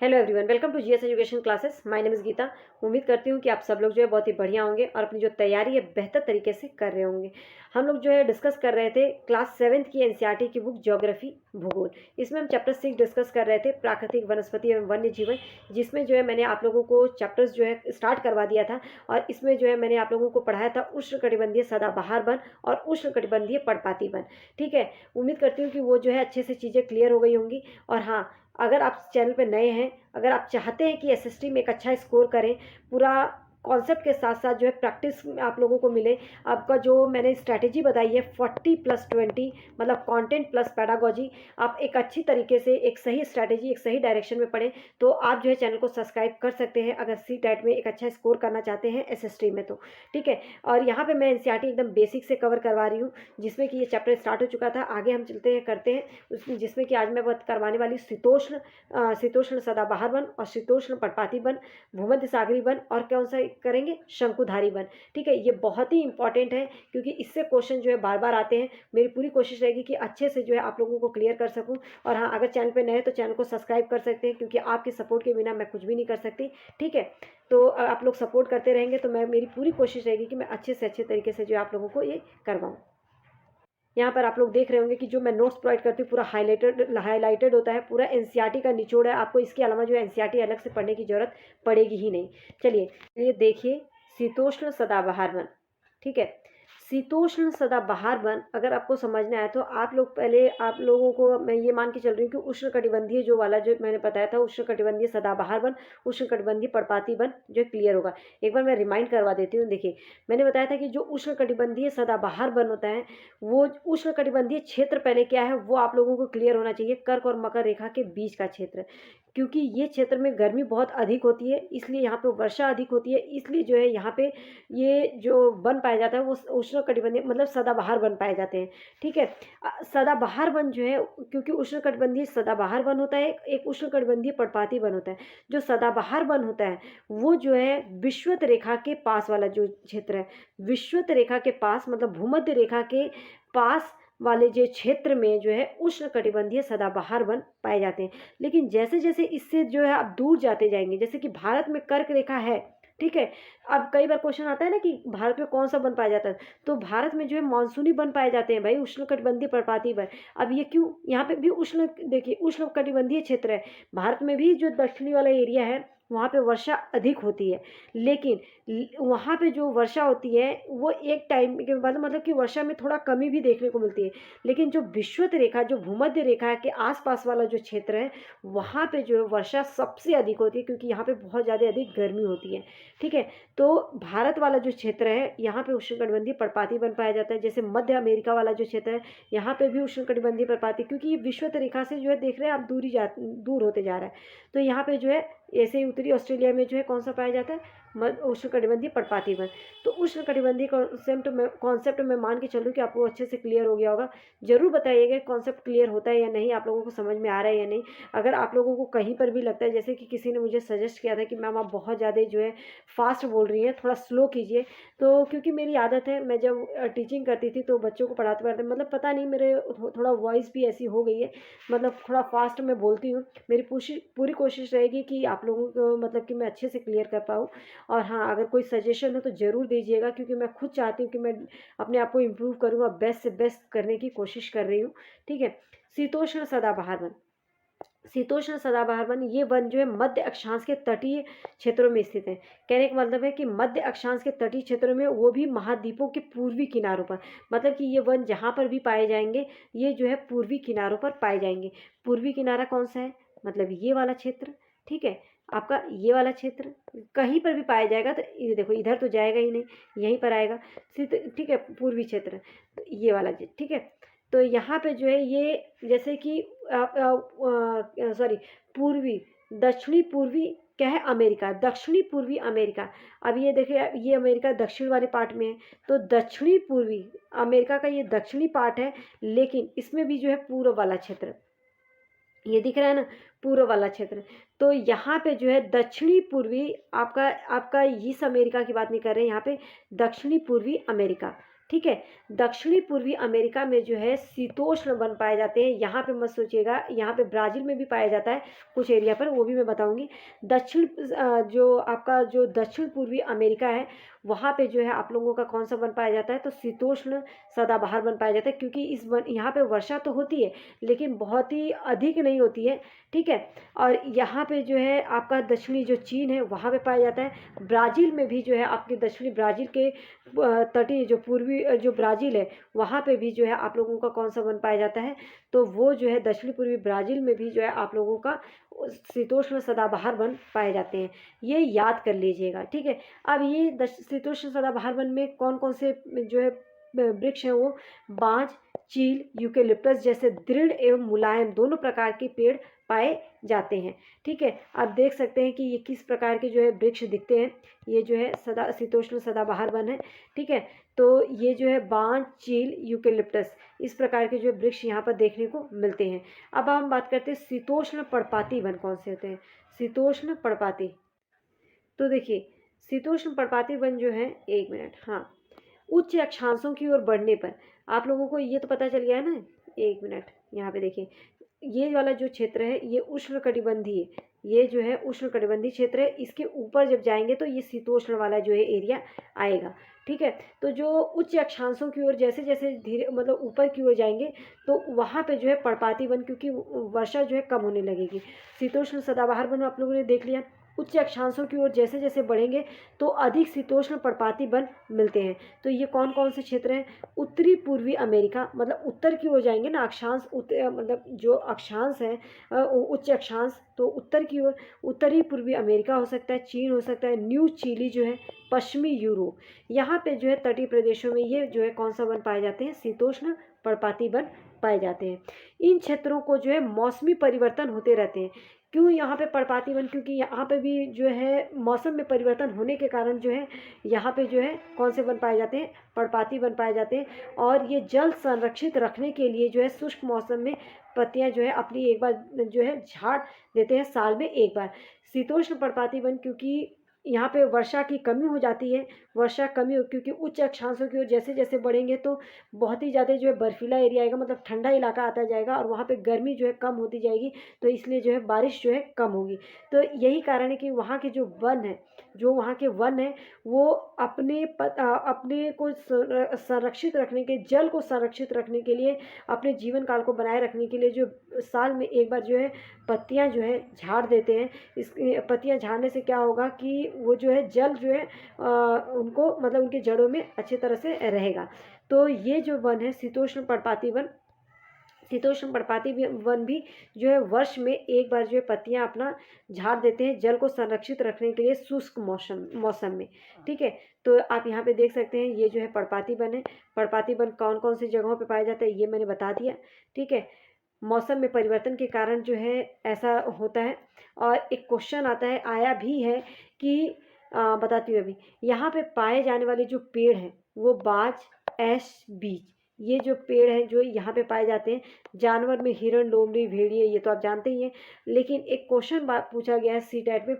Hello everyone, welcome to GS education classes. My name is Geeta. उम्मीद करती हूँ कि आप सब लोग जो है बहुत ही बढ़िया होंगे और अपनी जो तैयारी है बेहतर तरीके से कर रहे होंगे। हम लोग जो है डिस्कस कर रहे थे क्लास 7th की एनसीईआरटी की बुक ज्योग्राफी भूगोल। इसमें हम चैप्टर 6 डिस्कस कर रहे थे, प्राकृतिक वनस्पति एवं वन्य जीवन, जिसमें जो है मैंने आप लोगों को चैप्टर्स जो है स्टार्ट करवा दिया था। और इसमें जो है मैंने आप लोगों को पढ़ाया था उष्णकटिबंधीय सदाबहार वन और उष्णकटिबंधीय पर्णपाती वन। ठीक है, उम्मीद करती हूँ कि वो जो है अच्छे से चीज़ें क्लियर हो गई होंगी। और हाँ, अगर आप चैनल पे नए हैं, अगर आप चाहते हैं कि एसएसटी में एक अच्छा स्कोर करें, पूरा कॉन्सेप्ट के साथ साथ जो है प्रैक्टिस आप लोगों को मिले, आपका जो मैंने स्ट्रैटेजी बताई है 40+20 मतलब कंटेंट प्लस पैडागोजी, आप एक अच्छी तरीके से एक सही स्ट्रैटेजी एक सही डायरेक्शन में पढ़ें तो आप जो है चैनल को सब्सक्राइब कर सकते हैं अगर सी टेट में एक अच्छा स्कोर करना चाहते हैं एसएसटी में तो। ठीक है, और यहाँ पे मैं एनसीईआरटी एकदम बेसिक से कवर करवा रही हूँ, जिसमें कि ये चैप्टर स्टार्ट हो चुका था। आगे हम चलते हैं करते हैं जिसमें कि आज मैं बात करवाने वाली शीतोष्ण सदाबहार वन और शीतोष्ण पर्णपाती वन, भूमध्य सागरीय वन और कौन सा करेंगे, शंकुधारी वन। ठीक है, ये बहुत ही इंपॉर्टेंट है क्योंकि इससे क्वेश्चन जो है बार बार आते हैं। मेरी पूरी कोशिश रहेगी कि अच्छे से जो है आप लोगों को क्लियर कर सकूं। और हाँ, अगर चैनल पे नए हैं तो चैनल को सब्सक्राइब कर सकते हैं क्योंकि आपके सपोर्ट के बिना मैं कुछ भी नहीं कर सकती। ठीक है, तो आप लोग सपोर्ट करते रहेंगे तो मेरी पूरी कोशिश रहेगी कि मैं अच्छे से अच्छे तरीके से जो है आप लोगों को ये करवाऊँ। यहाँ पर आप लोग देख रहे होंगे कि जो मैं नोट्स प्रोवाइड करती हूँ पूरा हाईलाइटेड होता है, पूरा एनसीईआरटी का निचोड़ है। आपको इसके अलावा जो है एनसीईआरटी अलग से पढ़ने की जरूरत पड़ेगी ही नहीं। चलिए ये देखिए, शीतोष्ण सदाबहार वन। ठीक है, शीतोष्ण सदाबहार वन अगर आपको समझना है तो आप लोग पहले, आप लोगों को मैं ये मान के चल रही हूँ कि उष्णकटिबंधीय जो वाला जो मैंने बताया था, उष्णकटिबंधीय सदाबहार वन, उष्णकटिबंधीय पर्णपाती वन जो क्लियर होगा। एक बार मैं रिमाइंड करवा देती हूँ। देखिए, मैंने बताया था कि जो उष्णकटिबंधीय सदाबहार वन होता है, वो उष्णकटिबंधीय क्षेत्र पहले क्या है वो आप लोगों को क्लियर होना चाहिए। कर्क और मकर रेखा के बीच का क्षेत्र, क्योंकि ये क्षेत्र में गर्मी बहुत अधिक होती है, इसलिए यहाँ पे वर्षा अधिक होती है, इसलिए जो है यहाँ पे ये जो वन पाया जाता है वो उष्णकटिबंधीय मतलब सदाबहार वन पाए जाते हैं। ठीक है, सदाबहार वन जो है, क्योंकि उष्णकटिबंधीय सदाबहार वन होता है, एक उष्णकटिबंधीय पर्णपाती वन होता है। जो सदाबहार वन होता है वो जो है विषुवत रेखा के पास वाला जो क्षेत्र है, विषुवत रेखा के पास मतलब भूमध्य रेखा के पास वाले जो क्षेत्र में जो है उष्णकटिबंधीय सदाबहार वन पाए जाते हैं। लेकिन जैसे जैसे इससे जो है आप दूर जाते जाएंगे, जैसे कि भारत में कर्क रेखा है, ठीक है, अब कई बार क्वेश्चन आता है ना कि भारत में कौन सा वन पाया जाता है, तो भारत में जो है मानसूनी वन पाए जाते हैं भाई, उष्णकटिबंधीय पर्णपाती वन। अब ये क्यों, यहाँ पे भी देखिए उष्णकटिबंधीय क्षेत्र है, भारत में भी जो दक्षिणी वाला एरिया है वहाँ पे वर्षा अधिक होती है, लेकिन वहाँ पे जो वर्षा होती है वो एक टाइम के बाद मतलब कि वर्षा में थोड़ा कमी भी देखने को मिलती है। लेकिन जो विषुवत रेखा, जो भूमध्य रेखा के आसपास वाला जो क्षेत्र है वहाँ पे जो है वर्षा सबसे अधिक होती है, क्योंकि यहाँ पे बहुत ज़्यादा अधिक गर्मी होती है। ठीक है, तो भारत वाला जो क्षेत्र है यहाँ पे उष्णकटिबंधीय पर्णपाती वन पाया जाता है। जैसे मध्य अमेरिका वाला जो क्षेत्र है यहाँ पे भी उष्णकटिबंधीय पर्णपाती, क्योंकि ये विषुवत रेखा से जो है देख रहे हैं आप दूर होते जा रहा है, तो यहाँ पे जो है ऐसे ही उत्तरी ऑस्ट्रेलिया में जो है कौन सा पाया जाता है, उष्णकटिबंधीय पर्णपाती वन। तो उष्णकटिबंधीय कॉन्सेप्ट में मान के चलूँ कि आपको अच्छे से क्लियर हो गया होगा। जरूर बताइएगा कॉन्सेप्ट क्लियर होता है या नहीं, आप लोगों को समझ में आ रहा है या नहीं। अगर आप लोगों को कहीं पर भी लगता है, जैसे कि किसी ने मुझे सजेस्ट किया था कि मैम आप बहुत ज़्यादा जो है फास्ट बोल रही हैं, थोड़ा स्लो कीजिए, तो क्योंकि मेरी आदत है, मैं जब टीचिंग करती थी तो बच्चों को पढ़ाते पढ़ाते मतलब पता नहीं मेरे थोड़ा वॉइस भी ऐसी हो गई है, मतलब थोड़ा फास्ट मैं बोलती हूँ। मेरी पूरी कोशिश रहेगी कि आप लोगों को मतलब कि मैं अच्छे से क्लियर कर पाऊँ। और हाँ, अगर कोई सजेशन हो तो ज़रूर दीजिएगा, क्योंकि मैं खुद चाहती हूँ कि मैं अपने आप को इम्प्रूव करूँ और बेस्ट से बेस्ट करने की कोशिश कर रही हूँ। ठीक है, शीतोष्ण सदाबहार वन, शीतोष्ण सदाबहार वन, ये वन जो है मध्य अक्षांश के तटीय क्षेत्रों में स्थित है। कहने का मतलब है कि मध्य अक्षांश के तटीय क्षेत्रों में, वो भी महाद्वीपों के पूर्वी किनारों पर, मतलब कि ये वन जहाँ पर भी पाए जाएंगे ये जो है पूर्वी किनारों पर पाए जाएंगे। पूर्वी किनारा कौन सा है, मतलब ये वाला क्षेत्र। ठीक है, आपका ये वाला क्षेत्र कहीं पर भी पाया जाएगा तो ये देखो इधर तो जाएगा ही नहीं, यहीं पर आएगा। ठीक है, पूर्वी क्षेत्र तो ये वाला, ठीक है। तो यहाँ पे जो है ये जैसे कि सॉरी, पूर्वी, दक्षिणी पूर्वी क्या है, अमेरिका, दक्षिणी पूर्वी अमेरिका। अब ये देखिए, ये अमेरिका दक्षिण वाले पार्ट में है, तो दक्षिणी पूर्वी अमेरिका का ये दक्षिणी पार्ट है, लेकिन इसमें भी जो है पूर्व वाला क्षेत्र, ये दिख रहा है ना, पूर्व वाला क्षेत्र। तो यहाँ पे जो है दक्षिणी पूर्वी, आपका आपका इस अमेरिका की बात नहीं कर रहे हैं, यहाँ पे दक्षिणी पूर्वी अमेरिका, ठीक है। दक्षिणी पूर्वी अमेरिका में जो है शीतोष्ण वन पाए जाते हैं। यहाँ पे मत सोचिएगा, यहाँ पे ब्राज़ील में भी पाया जाता है कुछ एरिया पर, वो भी मैं बताऊँगी। जो आपका जो दक्षिण पूर्वी अमेरिका है, वहाँ पे जो है आप लोगों का कौन सा वन पाया जाता है, तो शीतोष्ण सदाबहार वन पाया जाता है। क्योंकि इस वन यहाँ पे वर्षा तो होती है लेकिन बहुत ही अधिक नहीं होती है, ठीक है। और यहाँ पे जो है आपका दक्षिणी जो चीन है वहाँ पे पाया जाता है। ब्राज़ील में भी जो है आपके दक्षिणी ब्राज़ील के तटीय जो पूर्वी जो ब्राज़ील है वहाँ पे भी जो है आप लोगों का कौन सा वन पाया जाता है, तो वो जो है दक्षिणी पूर्वी ब्राज़ील में भी जो है आप लोगों का शीतोष्ण सदाबहार वन पाए जाते हैं। ये याद कर लीजिएगा, ठीक है। अब ये शीतोष्ण सदाबहार वन में कौन कौन से जो है वृक्ष हैं, वो बांज, चील, यूकेलिप्टस जैसे दृढ़ एवं मुलायम दोनों प्रकार के पेड़ पाए जाते हैं, ठीक है। आप देख सकते हैं कि ये किस प्रकार के जो है वृक्ष दिखते हैं। ये जो है शीतोष्ण सदाबहार वन है, ठीक है। तो ये जो है बांज, चील, यूकेलिप्टस इस प्रकार के जो वृक्ष यहाँ पर देखने को मिलते हैं। अब हम बात करते हैं शीतोष्ण पर्णपाती वन कौन से होते हैं। शीतोष्ण पर्णपाती, तो देखिए शीतोष्ण पर्णपाती वन जो है, एक मिनट, हाँ, उच्च अक्षांशों की ओर बढ़ने पर आप लोगों को ये तो पता चल गया है ना। एक मिनट, यहाँ पे देखिए ये वाला जो क्षेत्र है ये उष्णकटिबंधीय है, ये जो है उष्णकटिबंधीय क्षेत्र है। इसके ऊपर जब जाएंगे तो ये शीतोष्ण वाला जो है एरिया आएगा, ठीक है। तो जो उच्च अक्षांशों की ओर जैसे जैसे धीरे मतलब ऊपर की ओर जाएंगे तो वहाँ पे जो है पर्णपाती वन, क्योंकि वर्षा जो है कम होने लगेगी। शीतोष्ण सदाबहार वन आप लोगों ने देख लिया। उच्च अक्षांशों की ओर जैसे जैसे बढ़ेंगे तो अधिक शीतोष्ण पर्णपाती वन मिलते हैं। तो ये कौन कौन से क्षेत्र हैं, उत्तरी पूर्वी अमेरिका, मतलब उत्तर की ओर जाएंगे ना, अक्षांश मतलब जो अक्षांश है उच्च अक्षांश, तो उत्तर की ओर उत्तरी पूर्वी अमेरिका हो सकता है, चीन हो सकता है, न्यू चिली जो है पश्चिमी यूरोप, यहाँ पे जो है तटीय प्रदेशों में ये जो है कौन सा वन पाए जाते हैं, शीतोष्ण पर्णपाती वन पाए जाते हैं। इन क्षेत्रों को जो है मौसमी परिवर्तन होते रहते हैं। क्यों यहाँ पे पर्णपाती वन, क्योंकि यहाँ पे भी जो है मौसम में परिवर्तन होने के कारण जो है यहाँ पे जो है कौन से वन पाए जाते हैं, पर्णपाती वन पाए जाते हैं। और ये जल संरक्षित रखने के लिए जो है शुष्क मौसम में पत्तियाँ जो है अपनी एक बार जो है झाड़ देते हैं, साल में एक बार। शीतोष्ण पर्णपाती वन, क्योंकि यहाँ पे वर्षा की कमी हो जाती है, वर्षा कमी हो क्योंकि उच्च अक्षांशों की ओर जैसे जैसे बढ़ेंगे तो बहुत ही ज़्यादा जो है बर्फीला एरिया आएगा, मतलब ठंडा इलाका आता जाएगा और वहाँ पे गर्मी जो है कम होती जाएगी, तो इसलिए जो है बारिश जो है कम होगी। तो यही कारण है कि वहाँ के जो वन है, जो वहाँ के वन है वो अपने को संरक्षित रखने के, जल को संरक्षित रखने के लिए, अपने जीवन काल को बनाए रखने के लिए जो साल में एक बार जो है पत्तियाँ जो है झाड़ देते हैं। इस पत्तियाँ झाड़ने से क्या होगा कि वो जो है जल जो है उनको मतलब उनकी जड़ों में अच्छी तरह से रहेगा। तो ये जो वन है शीतोष्ण पर्णपाती वन, शीतोष्ण पर्णपाती वन भी जो है वर्ष में एक बार जो है पत्तियां अपना झाड़ देते हैं जल को संरक्षित रखने के लिए शुष्क मौसम में, ठीक है। तो आप यहाँ पे देख सकते हैं ये जो है पर्णपाती वन है। पर्णपाती वन कौन कौन सी जगहों पे पाया जाता है ये मैंने बता दिया, ठीक है। मौसम में परिवर्तन के कारण जो है ऐसा होता है। और एक क्वेश्चन आता है, आया भी है कि बताती हूँ अभी, यहाँ पे पाए जाने वाले जो पेड़ हैं वो बाज, ऐश, बीज, ये जो पेड़ हैं जो यहाँ पे पाए जाते हैं। जानवर में हिरण, लोमड़ी, भेड़िए, ये तो आप जानते ही हैं। लेकिन एक क्वेश्चन पूछा गया है सीटेट में,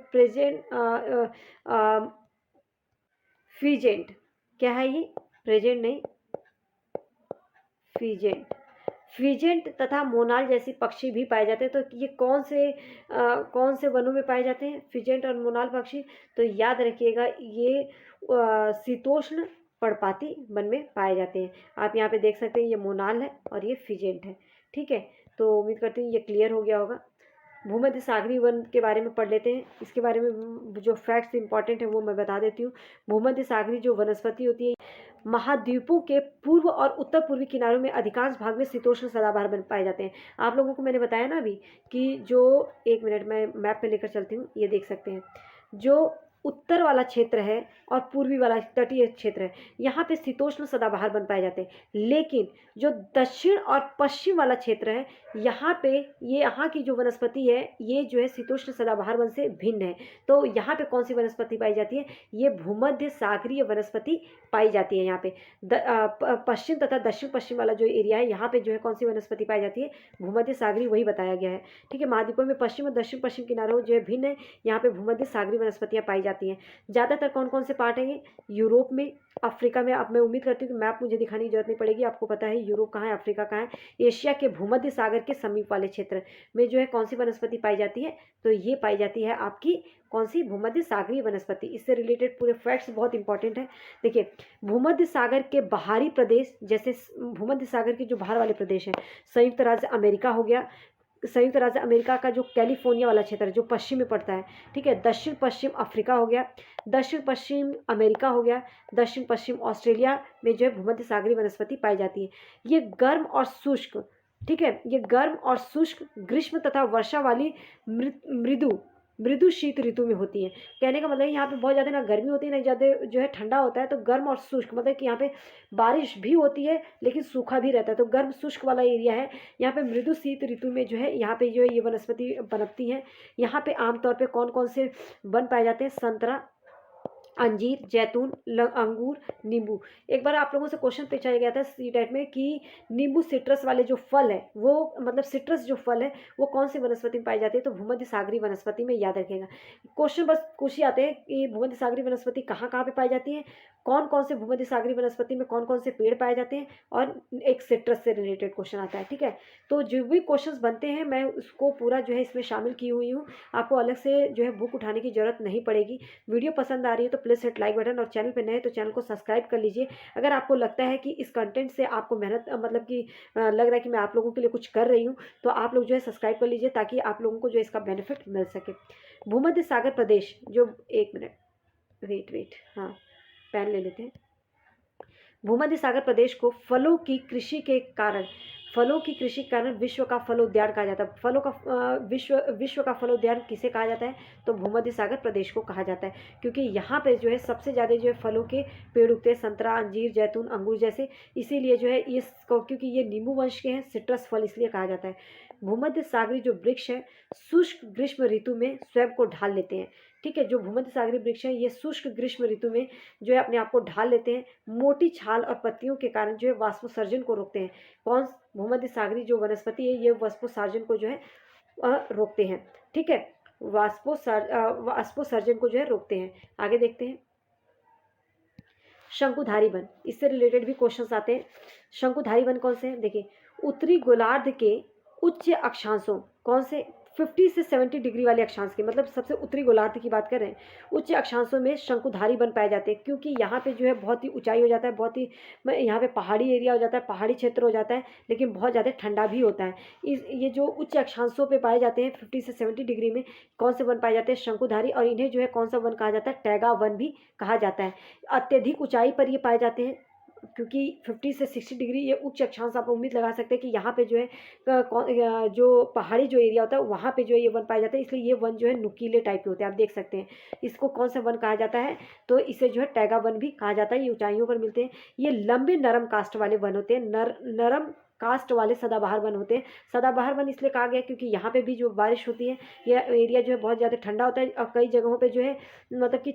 फीजेंट, क्या है ये, प्रेजेंट नहीं, फीजेंट, फीजेंट तथा मोनाल जैसी पक्षी भी पाए जाते हैं। तो ये कौन से वनों में पाए जाते हैं, फीजेंट और मोनाल पक्षी, तो याद रखिएगा ये शीतोष्ण पर्णपाती वन में पाए जाते हैं। आप यहाँ पे देख सकते हैं ये मोनाल है और ये फीजेंट है, ठीक है। तो उम्मीद करती हूँ ये क्लियर हो गया होगा। भूमध्य सागरीय वन के बारे में पढ़ लेते हैं। इसके बारे में जो फैक्ट्स इंपॉर्टेंट है वो मैं बता देती हूँ। भूमध्य सागरीय जो वनस्पति होती है, महाद्वीपों के पूर्व और उत्तर पूर्वी किनारों में अधिकांश भाग में शीतोष्ण सदाबहार वन पाए जाते हैं। आप लोगों को मैंने बताया ना अभी कि जो, एक मिनट मैं मैप पे लेकर चलती हूँ, ये देख सकते हैं जो उत्तर वाला क्षेत्र है और पूर्वी वाला तटीय क्षेत्र है, यहाँ पे शीतोष्ण सदाबहार वन पाए जाते हैं। लेकिन जो दक्षिण और पश्चिम वाला क्षेत्र है, यहाँ पे ये यहाँ की जो वनस्पति है ये जो है शीतोष्ण सदाबहार वन से भिन्न है। तो यहाँ पे कौन सी वनस्पति पाई जाती है, ये भूमध्य सागरीय वनस्पति पाई जाती है। यहाँ पे पश्चिम तथा दक्षिण पश्चिम वाला जो एरिया है यहाँ पे जो है कौन सी वनस्पति पाई जाती है, भूमध्य सागरीय, वही बताया गया है, ठीक है। महाद्वीपों में पश्चिम और दक्षिण पश्चिम किनारों जो है भिन्न है, यहाँ पे भूमध्य सागरीय वनस्पतियाँ पाई जाती हैं। ज़्यादातर कौन कौन से पार्ट हैं ये? यूरोप में, अफ्रीका में। अब मैं उम्मीद करती हूँ कि मैप मुझे दिखाने की जरूरत नहीं पड़ेगी, आपको पता है यूरोप कहाँ है, अफ्रीका कहाँ है। एशिया के भूमध्य सागर के समीप वाले क्षेत्र में जो है कौन सी वनस्पति पाई जाती है? तो ये पाई जाती है आपकी कौन सी? भूमध्य सागरीय वनस्पति। इससे रिलेटेड पूरे फैक्ट्स बहुत इंपॉर्टेंट है। देखिए, भूमध्य सागर के बाहरी प्रदेश, जैसे भूमध्य सागर के जो बाहर वाले प्रदेश हैं, संयुक्त राज्य अमेरिका हो गया, संयुक्त राज्य अमेरिका का जो कैलिफोर्निया वाला क्षेत्र है जो पश्चिम में पड़ता है, ठीक है, दक्षिण पश्चिम अफ्रीका हो गया, दक्षिण पश्चिम अमेरिका हो गया, दक्षिण पश्चिम ऑस्ट्रेलिया में जो है भूमध्य सागरीय वनस्पति पाई जाती है। ये गर्म और शुष्क, ठीक है, ये गर्म और शुष्क ग्रीष्म तथा वर्षा वाली मृदु मृदु शीत ऋतु में होती है। कहने का मतलब यहाँ पे बहुत ज़्यादा ना गर्मी होती है ना ज़्यादा जो है ठंडा होता है, तो गर्म और शुष्क मतलब कि यहाँ पे बारिश भी होती है लेकिन सूखा भी रहता है, तो गर्म शुष्क वाला एरिया है। यहाँ पे मृदु शीत ऋतु में जो है यहाँ पे जो है ये वनस्पति पनपती है। यहाँ पे आमतौर पे कौन कौन से वन पाए जाते हैं? संतरा, अंजीर, जैतून, अंगूर, नींबू। एक बार आप लोगों से क्वेश्चन पूछा गया था सी टेट में कि नींबू सिट्रस वाले जो फल है वो मतलब सिट्रस जो फल है वो कौन सी वनस्पति में पाई जाती है? तो भूमध्य सागरीय वनस्पति में, याद रखिएगा। क्वेश्चन बस कुछ ही आते हैं कि भूमध्य सागरीय वनस्पति कहाँ कहाँ पे पाई जाती है, कौन कौन से भूमध्य सागरीय वनस्पति में कौन कौन से पेड़ पाए जाते हैं, और एक सिट्रस से रिलेटेड क्वेश्चन आता है, ठीक है। तो जो भी क्वेश्चंस बनते हैं मैं उसको पूरा जो है इसमें शामिल की हुई हूँ, आपको अलग से जो है बुक उठाने की जरूरत नहीं पड़ेगी। वीडियो पसंद आ रही है तो प्लीज़ हिट लाइक बटन, और चैनल पे नए तो चैनल को सब्सक्राइब कर लीजिए। अगर आपको लगता है कि इस कंटेंट से आपको मेहनत मतलब कि लग रहा है कि मैं आप लोगों के लिए कुछ कर रही हूँ, तो आप लोग जो है सब्सक्राइब कर लीजिए ताकि आप लोगों को जो इसका बेनिफिट मिल सके। भूमध्य सागर प्रदेश जो, एक मिनट वेट, हाँ पेन ले लेते हैं। भूमध्य सागर प्रदेश को फलों की कृषि के कारण विश्व का फलोद्यान कहा जाता है। फलों का विश्व का फलोद्यान किसे कहा जाता है? तो भूमध्य सागर प्रदेश को कहा जाता है, क्योंकि यहाँ पे जो है सबसे ज़्यादा जो है फलों के पेड़ उगते हैं, संतरा, अंजीर, जैतून, अंगूर जैसे। इसीलिए जो है इसको, क्योंकि ये नींबू वंश के हैं, सिट्रस फल इसलिए कहा जाता है। भूमध्य सागरीय जो वृक्ष है शुष्क ग्रीष्म ऋतु में स्वयं को ढाल लेते हैं, ठीक है। जो भूमध्य सागरीय वृक्ष है ये शुष्क ग्रीष्म ऋतु में जो है अपने आप को ढाल लेते हैं। मोटी छाल और पत्तियों के कारण जो है वाष्पोत्सर्जन को रोकते हैं। कौन? भूमध्य सागरीय जो वनस्पति है ये वाष्पोत्सर्जन को जो है रोकते हैं, ठीक है। वाष्पोत्सर्जन को जो है रोकते हैं। आगे देखते हैं, शंकुधारी वन, इससे रिलेटेड भी क्वेश्चंस आते हैं। शंकुधारी वन कौन से हैं? देखिए, उत्तरी गोलार्ध के उच्च अक्षांशों, कौन से? 50 से 70 डिग्री वाले अक्षांश के, मतलब सबसे उत्तरी गोलार्ध की बात कर रहे हैं। उच्च अक्षांशों में शंकुधारी वन पाए जाते हैं, क्योंकि यहाँ पे जो है बहुत ही ऊंचाई हो जाता है, बहुत ही यहाँ पे पहाड़ी एरिया हो जाता है, पहाड़ी क्षेत्र हो जाता है, लेकिन बहुत ज़्यादा ठंडा भी होता है। ये जो उच्च अक्षांशों पे पाए जाते हैं 50 से 70 डिग्री में, कौन से वन पाए जाते हैं? शंकुधारी। और इन्हें जो है कौन सा वन कहा जाता है? टैगा वन भी कहा जाता है। अत्यधिक ऊंचाई पर ये पाए जाते हैं, क्योंकि 50 से 60 डिग्री ये उच्च अक्षांश, आप उम्मीद लगा सकते हैं कि यहाँ पे जो है जो पहाड़ी जो एरिया होता है वहाँ पे जो है ये वन पाए जाते हैं, इसलिए ये वन जो है नुकीले टाइप के होते हैं, आप देख सकते हैं। इसको कौन सा वन कहा जाता है? तो इसे जो है टैगा वन भी कहा जाता है। ये ऊंचाइयों पर मिलते हैं। ये लंबे नरम कास्ट वाले वन होते हैं, नरम कास्ट वाले सदाबहार वन होते हैं। सदाबहार वन इसलिए कहा गया क्योंकि यहाँ पे भी जो बारिश होती है, यह एरिया जो है बहुत ज़्यादा ठंडा होता है, और कई जगहों पे जो है मतलब कि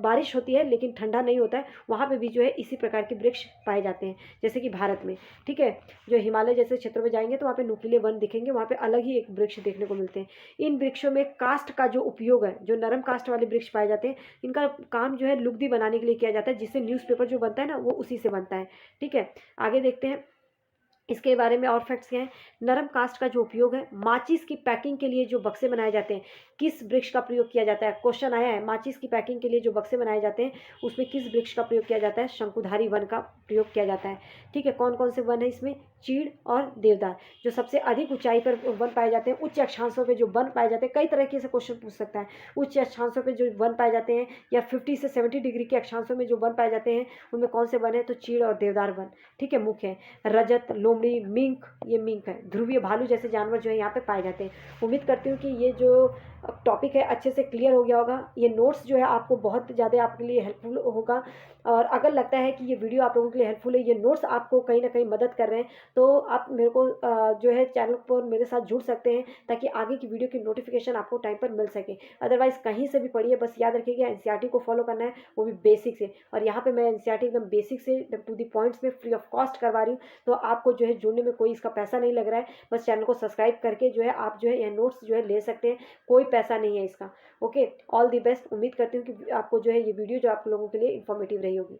बारिश होती है लेकिन ठंडा नहीं होता है, वहाँ पे भी जो है इसी प्रकार के वृक्ष पाए जाते हैं, जैसे कि भारत में, ठीक है। जो हिमालय जैसे क्षेत्रों में जाएंगे तो वहाँ पे नुकीले वन दिखेंगे, वहाँ पे अलग ही एक वृक्ष देखने को मिलते हैं। इन वृक्षों में कास्ट का जो उपयोग है, जो नरम कास्ट वाले वृक्ष पाए जाते हैं, इनका काम जो है लुगदी बनाने के लिए किया जाता है, जिससे न्यूज़पेपर जो बनता है ना वो उसी से बनता है, ठीक है। आगे देखते हैं इसके बारे में और फैक्ट्स क्या हैं। नरम कास्ट का जो उपयोग है, माचिस की पैकिंग के लिए जो बक्से बनाए जाते हैं, किस वृक्ष का प्रयोग किया जाता है? क्वेश्चन आया है, माचिस की पैकिंग के लिए जो बक्से बनाए जाते हैं उसमें किस वृक्ष का प्रयोग किया जाता है? शंकुधारी वन का प्रयोग किया जाता है, ठीक है। कौन कौन से वन है इसमें? चीड़ और देवदार। जो सबसे अधिक ऊंचाई पर वन पाए जाते हैं, उच्च अक्षांशों पे जो वन पाए जाते हैं, कई तरीके से क्वेश्चन पूछ सकता है। उच्च अक्षांशों पे जो वन पाए जाते हैं या 50 से 70 डिग्री के अक्षांशों में जो वन पाए जाते हैं उनमें कौन से वन है? तो चीड़ और देवदार वन, ठीक है, मुख्य है। रजत, लोमड़ी, मिंक, ये मिंक है, ध्रुवीय भालू जैसे जानवर जो है यहाँ पे पाए जाते हैं। उम्मीद करती हूँ कि ये जो टॉपिक है अच्छे से क्लियर हो गया होगा। ये नोट्स जो है आपको बहुत ज़्यादा आपके लिए हेल्पफुल होगा, और अगर लगता है कि ये वीडियो आप लोगों के लिए हेल्पफुल है, ये नोट्स आपको कहीं ना कहीं मदद कर रहे हैं, तो आप मेरे को जो है चैनल पर मेरे साथ जुड़ सकते हैं, ताकि आगे की वीडियो की नोटिफिकेशन आपको टाइम पर मिल सके। अदरवाइज़ कहीं से भी पढ़िए, बस याद रखिएगा एनसीईआरटी को फॉलो करना है, वो भी बेसिक से। और यहाँ पे मैं एनसीईआरटी एकदम बेसिक से टू द पॉइंट्स में फ्री ऑफ कॉस्ट करवा रही हूँ, तो आपको जो है जुड़ने में कोई इसका पैसा नहीं लग रहा है। बस चैनल को सब्सक्राइब करके जो है आप जो है यह नोट्स जो है ले सकते हैं, कोई पैसा नहीं है इसका। Okay, all the best. उम्मीद करती हूँ कि आपको जो है ये वीडियो जो आप लोगों के लिए इन्फॉर्मेटिव रही होगी।